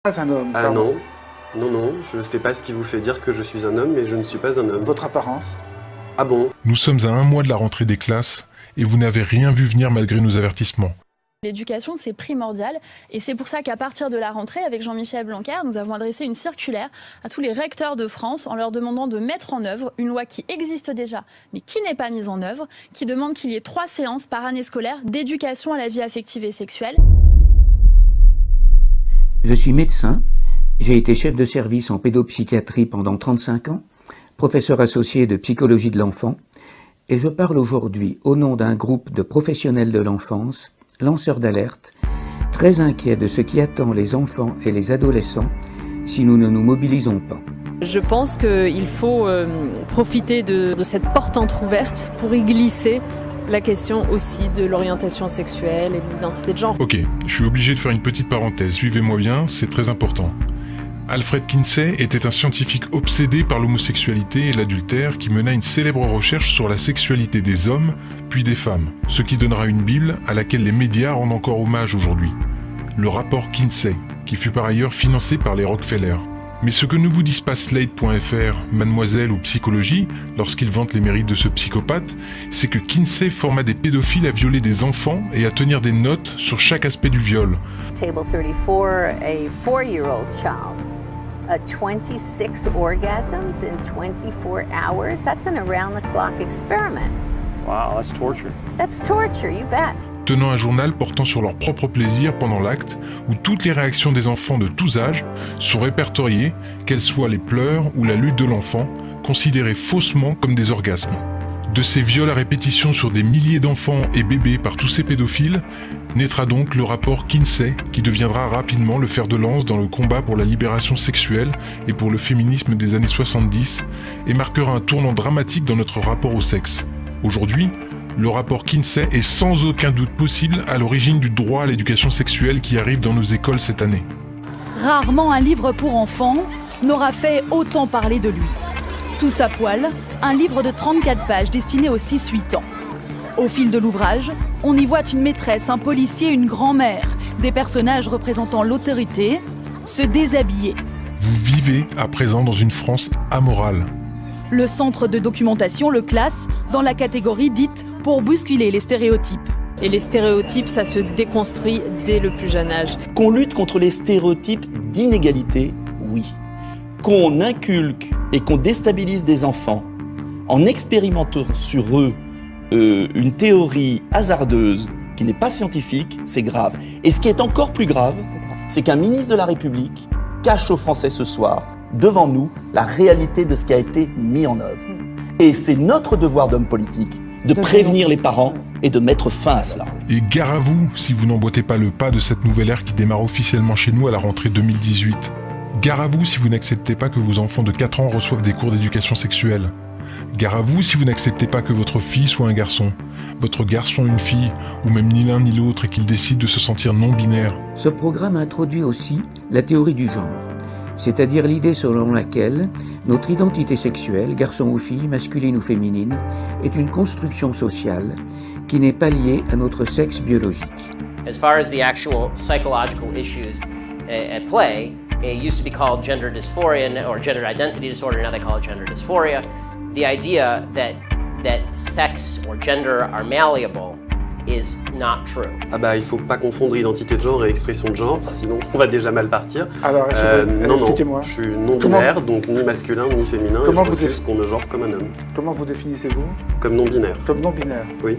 Pas un homme. Ah pardon. non, je ne sais pas ce qui vous fait dire que je suis un homme, mais je ne suis pas un homme. Votre apparence? Ah bon? Nous sommes à 1 mois de la rentrée des classes et vous n'avez rien vu venir malgré nos avertissements. L'éducation, c'est primordial et c'est pour ça qu'à partir de la rentrée, avec Jean-Michel Blanquer, nous avons adressé une circulaire à tous les recteurs de France en leur demandant de mettre en œuvre une loi qui existe déjà, mais qui n'est pas mise en œuvre, qui demande qu'il y ait 3 séances par année scolaire d'éducation à la vie affective et sexuelle. Je suis médecin, j'ai été chef de service en pédopsychiatrie pendant 35 ans, professeur associé de psychologie de l'enfant, et je parle aujourd'hui au nom d'un groupe de professionnels de l'enfance, lanceurs d'alerte, très inquiets de ce qui attend les enfants et les adolescents si nous ne nous mobilisons pas. Je pense qu'il faut profiter de cette porte entrouverte pour y glisser la question aussi de l'orientation sexuelle et de l'identité de genre. Ok, je suis obligé de faire une petite parenthèse, suivez-moi bien, c'est très important. Alfred Kinsey était un scientifique obsédé par l'homosexualité et l'adultère qui mena une célèbre recherche sur la sexualité des hommes, puis des femmes, ce qui donnera une Bible à laquelle les médias rendent encore hommage aujourd'hui. Le rapport Kinsey, qui fut par ailleurs financé par les Rockefeller. Mais ce que ne vous disent pas Slate.fr, Mademoiselle ou Psychologie, lorsqu'ils vantent les mérites de ce psychopathe, c'est que Kinsey forma des pédophiles à violer des enfants et à tenir des notes sur chaque aspect du viol. Table 34, a 4-year-old child. 26 orgasms in 24 hours. That's an around-the-clock experiment. Wow, that's torture. That's torture, you bet. Tenant un journal portant sur leur propre plaisir pendant l'acte, où toutes les réactions des enfants de tous âges sont répertoriées, qu'elles soient les pleurs ou la lutte de l'enfant, considérées faussement comme des orgasmes. De ces viols à répétition sur des milliers d'enfants et bébés par tous ces pédophiles, naîtra donc le rapport Kinsey, qui deviendra rapidement le fer de lance dans le combat pour la libération sexuelle et pour le féminisme des années 70, et marquera un tournant dramatique dans notre rapport au sexe. Aujourd'hui, le rapport Kinsey est sans aucun doute possible à l'origine du droit à l'éducation sexuelle qui arrive dans nos écoles cette année. Rarement un livre pour enfants n'aura fait autant parler de lui. Tous à poil, un livre de 34 pages destiné aux 6-8 ans. Au fil de l'ouvrage, on y voit une maîtresse, un policier, une grand-mère, des personnages représentant l'autorité, se déshabiller. Vous vivez à présent dans une France amorale. Le centre de documentation le classe dans la catégorie dite pour bousculer les stéréotypes. Et les stéréotypes, ça se déconstruit dès le plus jeune âge. Qu'on lutte contre les stéréotypes d'inégalité, oui. Qu'on inculque et qu'on déstabilise des enfants en expérimentant sur eux une théorie hasardeuse qui n'est pas scientifique, c'est grave. Et ce qui est encore plus grave, c'est qu'un ministre de la République cache aux Français ce soir, devant nous, la réalité de ce qui a été mis en œuvre. Et c'est notre devoir d'homme politique de prévenir les parents et de mettre fin à cela. Et gare à vous si vous n'emboîtez pas le pas de cette nouvelle ère qui démarre officiellement chez nous à la rentrée 2018. Gare à vous si vous n'acceptez pas que vos enfants de 4 ans reçoivent des cours d'éducation sexuelle. Gare à vous si vous n'acceptez pas que votre fille soit un garçon, votre garçon une fille, ou même ni l'un ni l'autre et qu'il décide de se sentir non-binaire. Ce programme introduit aussi la théorie du genre, c'est-à-dire l'idée selon laquelle notre identité sexuelle, garçon ou fille, masculine ou féminine, est une construction sociale qui n'est pas liée à notre sexe biologique. As far as the actual psychological issues at play, it used to be called gender dysphoria or gender identity disorder, now they call it gender dysphoria. The idea that sex or gender are malleable is not true. Ah bah il faut pas confondre identité de genre et expression de genre, sinon on va déjà mal partir. Alors, expliquez-moi. Je suis non-binaire, donc ni masculin ni féminin, Comment et je refuse qu'on me genre comme un homme. Comment vous définissez-vous? Comme non-binaire. Comme non-binaire. Oui.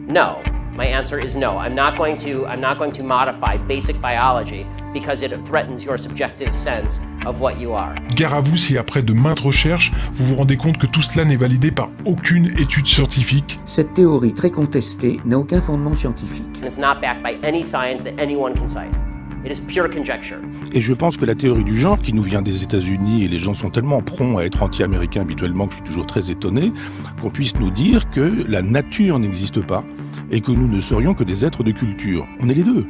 No. My answer is no. I'm not going to modify basic biology because it threatens your subjective sense of what you are. Gare à vous si après de maintes recherches, vous vous rendez compte que tout cela n'est validé par aucune étude scientifique. Cette théorie très contestée n'a aucun fondement scientifique. And it's not backed by any science that anyone can cite. It is pure conjecture. Et je pense que la théorie du genre, qui nous vient des États-Unis, et les gens sont tellement prompts à être anti-américains habituellement que je suis toujours très étonné, qu'on puisse nous dire que la nature n'existe pas et que nous ne serions que des êtres de culture. On est les deux.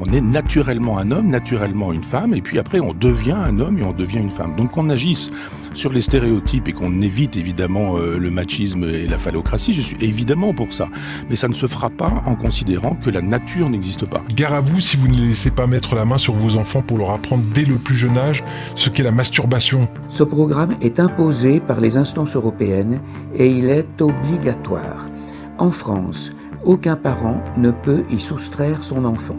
On est naturellement un homme, naturellement une femme, et puis après on devient un homme et on devient une femme. Donc qu'on agisse sur les stéréotypes et qu'on évite évidemment le machisme et la phallocratie, je suis évidemment pour ça. Mais ça ne se fera pas en considérant que la nature n'existe pas. Gare à vous si vous ne les laissez pas mettre la main sur vos enfants pour leur apprendre dès le plus jeune âge ce qu'est la masturbation. Ce programme est imposé par les instances européennes et il est obligatoire. En France, aucun parent ne peut y soustraire son enfant.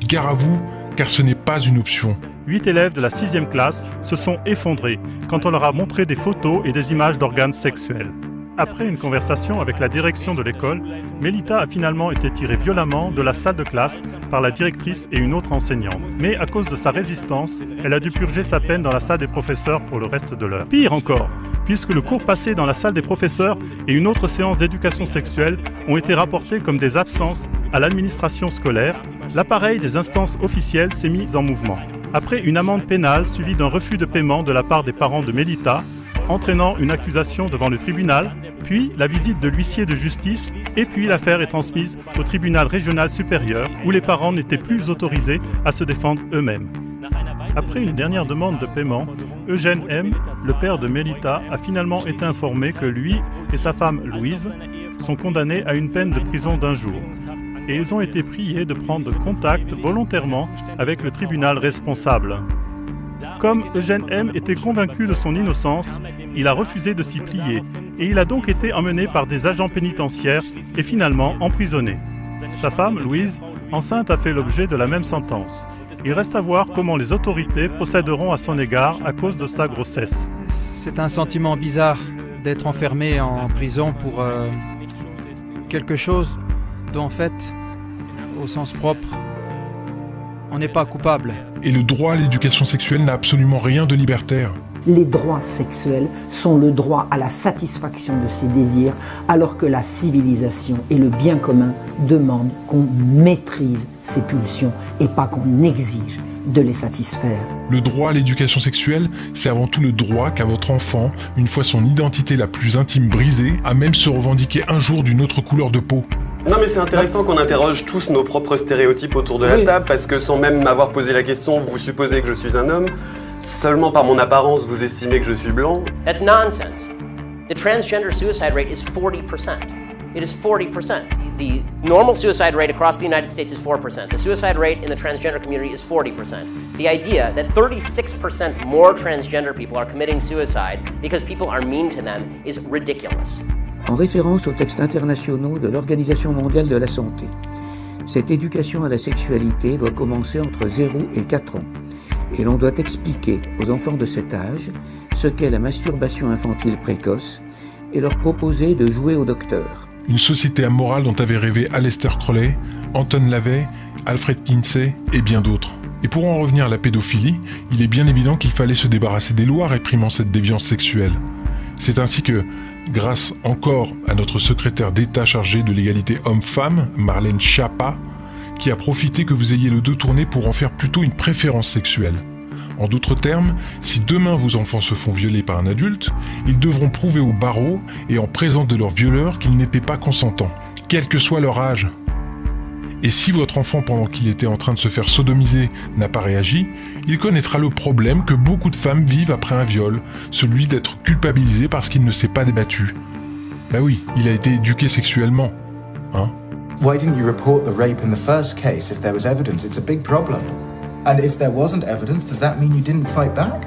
Gare à vous, car ce n'est pas une option. 8 élèves de la 6e classe se sont effondrés quand on leur a montré des photos et des images d'organes sexuels. Après une conversation avec la direction de l'école, Mélita a finalement été tirée violemment de la salle de classe par la directrice et une autre enseignante. Mais à cause de sa résistance, elle a dû purger sa peine dans la salle des professeurs pour le reste de l'heure. Pire encore, puisque le cours passé dans la salle des professeurs et une autre séance d'éducation sexuelle ont été rapportés comme des absences à l'administration scolaire, l'appareil des instances officielles s'est mis en mouvement. Après une amende pénale suivie d'un refus de paiement de la part des parents de Mélita, entraînant une accusation devant le tribunal, puis la visite de l'huissier de justice, et puis l'affaire est transmise au tribunal régional supérieur, où les parents n'étaient plus autorisés à se défendre eux-mêmes. Après une dernière demande de paiement, Eugène M., le père de Mélita, a finalement été informé que lui et sa femme Louise sont condamnés à une peine de prison d'1 jour. Et ils ont été priés de prendre contact volontairement avec le tribunal responsable. Comme Eugène M. était convaincu de son innocence, il a refusé de s'y plier et il a donc été emmené par des agents pénitentiaires et finalement emprisonné. Sa femme, Louise, enceinte, a fait l'objet de la même sentence. Il reste à voir comment les autorités procéderont à son égard à cause de sa grossesse. C'est un sentiment bizarre d'être enfermé en prison pour quelque chose dont en fait, au sens propre, on n'est pas coupable. Et le droit à l'éducation sexuelle n'a absolument rien de libertaire. Les droits sexuels sont le droit à la satisfaction de ses désirs, alors que la civilisation et le bien commun demandent qu'on maîtrise ses pulsions et pas qu'on exige de les satisfaire. Le droit à l'éducation sexuelle, c'est avant tout le droit qu'a votre enfant, une fois son identité la plus intime brisée, à même se revendiquer un jour d'une autre couleur de peau. Non mais c'est intéressant qu'on interroge tous nos propres stéréotypes autour de la table, parce que sans même m'avoir posé la question, vous supposez que je suis un homme, seulement par mon apparence, vous estimez que je suis blanc. That's nonsense. The transgender suicide rate is 40%. It is 40%. The normal suicide rate across the United States is 4%. The suicide rate in the transgender community is 40%. The idea that 36% more transgender people are committing suicide because people are mean to them is ridiculous. En référence aux textes internationaux de l'Organisation mondiale de la santé, cette éducation à la sexualité doit commencer entre 0 et 4 ans. Et l'on doit expliquer aux enfants de cet âge ce qu'est la masturbation infantile précoce et leur proposer de jouer au docteur. Une société amorale dont avaient rêvé Aleister Crowley, Anton LaVey, Alfred Kinsey et bien d'autres. Et pour en revenir à la pédophilie, il est bien évident qu'il fallait se débarrasser des lois réprimant cette déviance sexuelle. C'est ainsi que, grâce encore à notre secrétaire d'État chargée de l'égalité homme-femme, Marlène Schiappa, qui a profité que vous ayez le dos tourné pour en faire plutôt une préférence sexuelle. En d'autres termes, si demain vos enfants se font violer par un adulte, ils devront prouver au barreau et en présence de leur violeur qu'ils n'étaient pas consentants, quel que soit leur âge. Et si votre enfant, pendant qu'il était en train de se faire sodomiser, n'a pas réagi, il connaîtra le problème que beaucoup de femmes vivent après un viol, celui d'être culpabilisé parce qu'il ne s'est pas débattu. Bah oui, il a été éduqué sexuellement, hein. Why didn't you report the rape in the first case if there was evidence? It's a big problem. And if there wasn't evidence, does that mean you didn't fight back?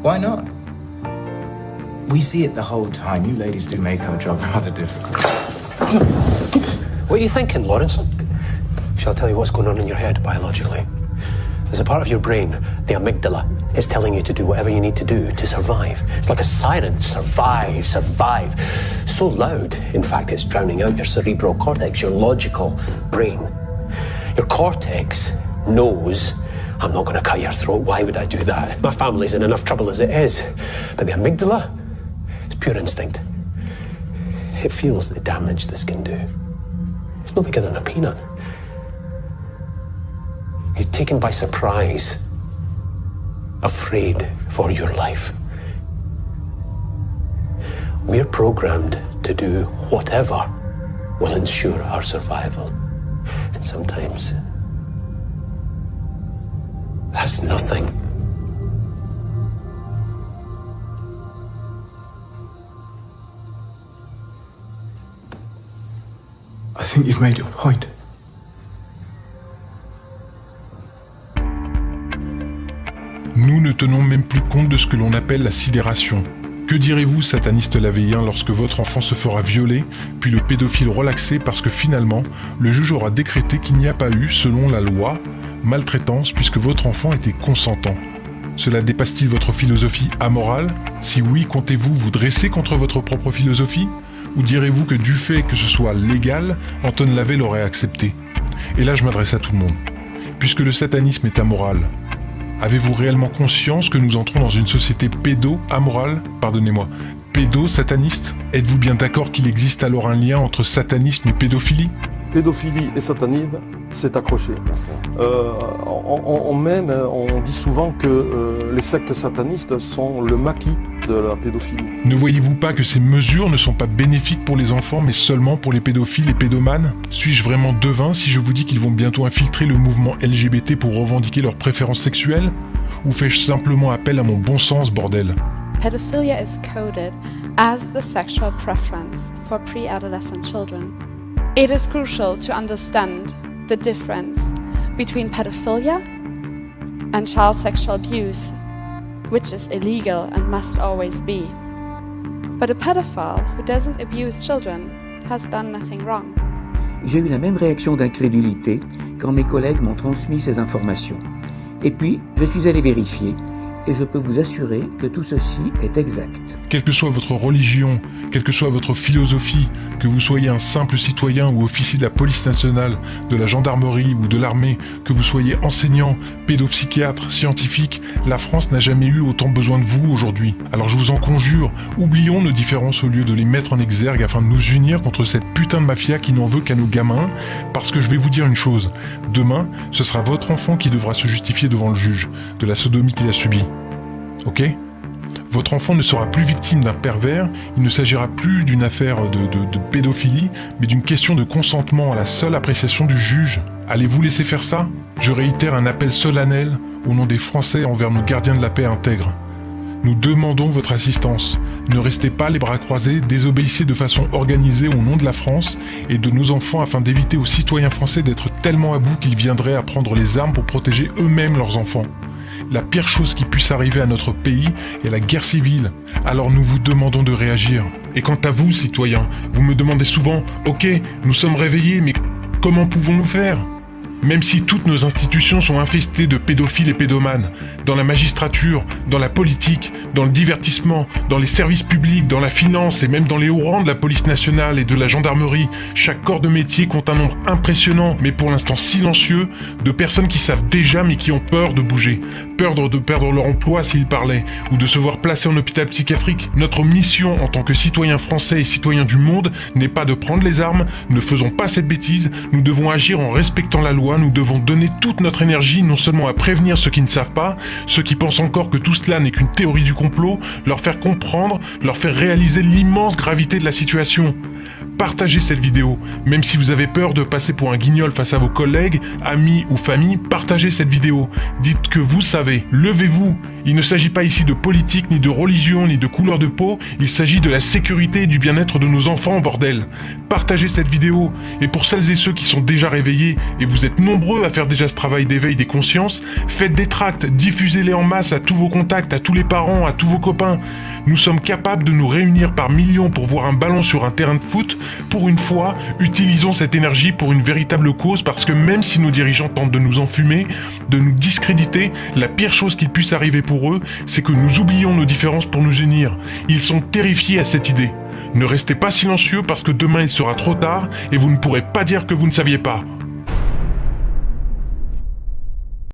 Why not? We see it the whole time. You ladies do make our job rather difficult. What are you thinking, Lawrence? Shall I tell you what's going on in your head biologically? There's a part of your brain, the amygdala, is telling you to do whatever you need to do to survive. It's like a siren. Survive, survive. So loud, in fact, it's drowning out your cerebral cortex, your logical brain. Your cortex knows, I'm not going to cut your throat. Why would I do that? My family's in enough trouble as it is. But the amygdala, it's pure instinct. It feels the damage this can do. It's no bigger than a peanut. You're taken by surprise, afraid for your life. We're programmed to do whatever will ensure our survival. And sometimes That's nothing. I think you've made your point. Nous ne tenons même plus compte de ce que l'on appelle la sidération. Que direz-vous, sataniste lavéien, lorsque votre enfant se fera violer, puis le pédophile relaxé parce que finalement, le juge aura décrété qu'il n'y a pas eu, selon la loi, maltraitance puisque votre enfant était consentant? Cela dépasse-t-il votre philosophie amorale? Si oui, comptez-vous vous dresser contre votre propre philosophie? Ou direz-vous que du fait que ce soit légal, Anton Lavey l'aurait accepté? Et là je m'adresse à tout le monde. Puisque le satanisme est amoral, avez-vous réellement conscience que nous entrons dans une société pédo-amorale? Pardonnez-moi, pédo-sataniste? Êtes-vous bien d'accord qu'il existe alors un lien entre satanisme et pédophilie? Pédophilie et satanisme, c'est accroché. On dit souvent que les sectes satanistes sont le maquis de la pédophilie. Ne voyez-vous pas que ces mesures ne sont pas bénéfiques pour les enfants, mais seulement pour les pédophiles et pédomanes? Suis-je vraiment devin si je vous dis qu'ils vont bientôt infiltrer le mouvement LGBT pour revendiquer leurs préférences sexuelles? Ou fais-je simplement appel à mon bon sens, bordel? Pedophilia is coded as the sexual preference for pre-adolescent children. It is crucial to understand the difference between pedophilia and child sexual abuse, which is illegal and must always be. But a pedophile who doesn't abuse children has done nothing wrong. J'ai eu la même réaction d'incrédulité quand mes collègues m'ont transmis ces informations. Et puis, je suis allé vérifier, et je peux vous assurer que tout ceci est exact. Quelle que soit votre religion, quelle que soit votre philosophie, que vous soyez un simple citoyen ou officier de la police nationale, de la gendarmerie ou de l'armée, que vous soyez enseignant, pédopsychiatre, scientifique, la France n'a jamais eu autant besoin de vous aujourd'hui. Alors je vous en conjure, oublions nos différences au lieu de les mettre en exergue afin de nous unir contre cette putain de mafia qui n'en veut qu'à nos gamins, parce que je vais vous dire une chose, demain, ce sera votre enfant qui devra se justifier devant le juge de la sodomie qu'il a subie. Ok ? Votre enfant ne sera plus victime d'un pervers, il ne s'agira plus d'une affaire de pédophilie, mais d'une question de consentement à la seule appréciation du juge. Allez-vous laisser faire ça? Je réitère un appel solennel au nom des Français envers nos gardiens de la paix intègres. Nous demandons votre assistance. Ne restez pas les bras croisés, désobéissez de façon organisée au nom de la France et de nos enfants afin d'éviter aux citoyens français d'être tellement à bout qu'ils viendraient à prendre les armes pour protéger eux-mêmes leurs enfants. La pire chose qui puisse arriver à notre pays est la guerre civile. Alors nous vous demandons de réagir. Et quant à vous, citoyens, vous me demandez souvent « Ok, nous sommes réveillés, mais comment pouvons-nous faire ?» Même si toutes nos institutions sont infestées de pédophiles et pédomanes, dans la magistrature, dans la politique, dans le divertissement, dans les services publics, dans la finance et même dans les hauts rangs de la police nationale et de la gendarmerie, chaque corps de métier compte un nombre impressionnant, mais pour l'instant silencieux, de personnes qui savent déjà mais qui ont peur de bouger, peur de perdre leur emploi s'ils parlaient, ou de se voir placés en hôpital psychiatrique. Notre mission en tant que citoyens français et citoyens du monde n'est pas de prendre les armes, ne faisons pas cette bêtise, nous devons agir en respectant la loi. Nous devons donner toute notre énergie non seulement à prévenir ceux qui ne savent pas, ceux qui pensent encore que tout cela n'est qu'une théorie du complot, leur faire comprendre, leur faire réaliser l'immense gravité de la situation. Partagez cette vidéo, même si vous avez peur de passer pour un guignol face à vos collègues, amis ou famille, partagez cette vidéo. Dites que vous savez, levez-vous. Il ne s'agit pas ici de politique, ni de religion, ni de couleur de peau, il s'agit de la sécurité et du bien-être de nos enfants, bordel. Partagez cette vidéo, et pour celles et ceux qui sont déjà réveillés, et vous êtes nombreux à faire déjà ce travail d'éveil des consciences, faites des tracts, diffusez-les en masse à tous vos contacts, à tous les parents, à tous vos copains. Nous sommes capables de nous réunir par millions pour voir un ballon sur un terrain de foot. Pour une fois, utilisons cette énergie pour une véritable cause, parce que même si nos dirigeants tentent de nous enfumer, de nous discréditer, la pire chose qu'il puisse arriver pour eux, c'est que nous oublions nos différences pour nous unir. Ils sont terrifiés à cette idée. Ne restez pas silencieux parce que demain il sera trop tard et vous ne pourrez pas dire que vous ne saviez pas.